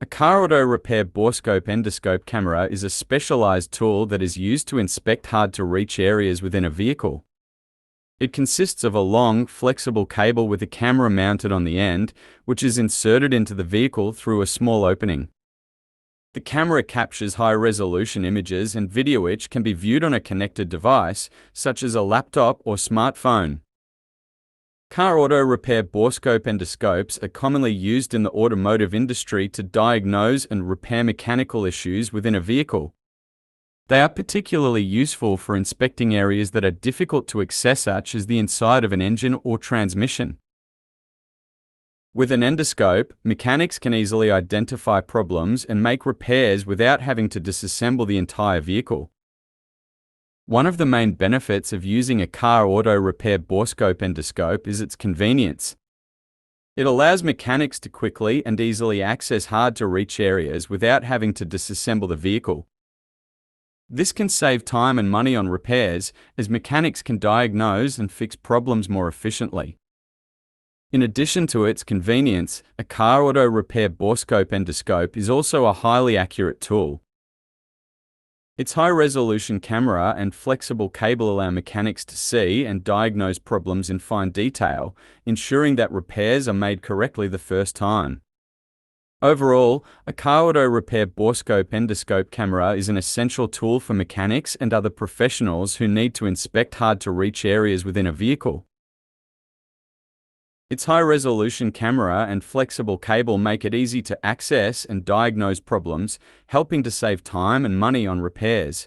A car auto repair borescope endoscope camera is a specialized tool that is used to inspect hard-to-reach areas within a vehicle. It consists of a long, flexible cable with a camera mounted on the end, which is inserted into the vehicle through a small opening. The camera captures high-resolution images and video which can be viewed on a connected device, such as a laptop or smartphone. Car auto repair borescope endoscopes are commonly used in the automotive industry to diagnose and repair mechanical issues within a vehicle. They are particularly useful for inspecting areas that are difficult to access, such as the inside of an engine or transmission. With an endoscope, mechanics can easily identify problems and make repairs without having to disassemble the entire vehicle. One of the main benefits of using a car auto repair borescope endoscope is its convenience. It allows mechanics to quickly and easily access hard-to-reach areas without having to disassemble the vehicle. This can save time and money on repairs, as mechanics can diagnose and fix problems more efficiently. In addition to its convenience, a car auto repair borescope endoscope is also a highly accurate tool. Its high-resolution camera and flexible cable allow mechanics to see and diagnose problems in fine detail, ensuring that repairs are made correctly the first time. Overall, a car auto repair borescope endoscope camera is an essential tool for mechanics and other professionals who need to inspect hard-to-reach areas within a vehicle. Its high-resolution camera and flexible cable make it easy to access and diagnose problems, helping to save time and money on repairs.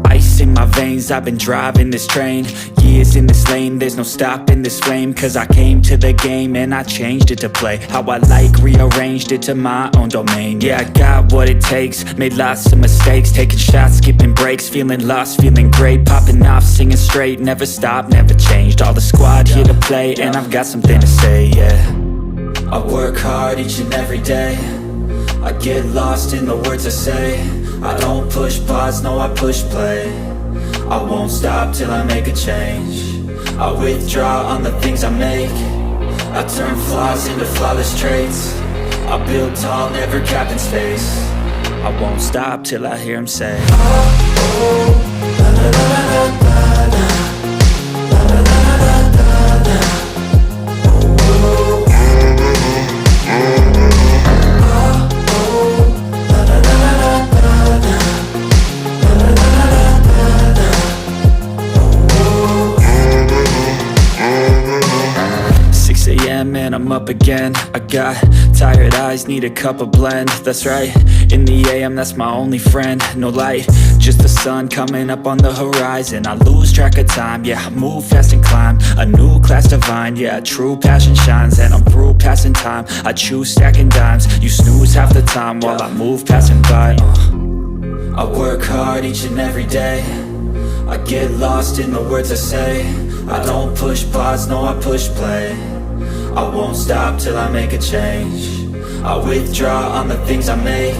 Ice in my veins, I've been driving this train. Years in this lane, there's no stopping this flame. Cause I came to the game and I changed it to play how I like, rearranged it to my own domain. Yeah, I got what it takes, made lots of mistakes, taking shots, skipping breaks, feeling lost, feeling great, popping off, singing straight, never stopped, never changed. All the squad here to play, and I've got something to say, yeah. I work hard each and every day, I get lost in the words I say. I don't push pause, no I push play. I won't stop till I make a change. I withdraw on the things I make. I turn flaws into flawless traits. I build tall, never capped in space. I won't stop till I hear him say, oh, oh, la, la, la, la, la, la. And I'm up again. I got tired eyes, need a cup of blend. That's right, in the AM, that's my only friend. No light, just the sun coming up on the horizon. I lose track of time, yeah, I move fast and climb a new class divine, yeah, true passion shines. And I'm through passing time, I choose stacking dimes. You snooze half the time while I move passing by. I work hard each and every day, I get lost in the words I say. I don't push pause, no I push play. I won't stop till I make a change. I withdraw on the things I make.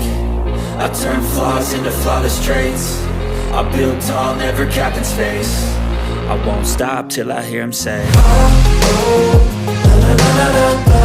I turn flaws into flawless traits. I build tall, never capped in space. I won't stop till I hear him say, oh, oh, la, la, la, la, la.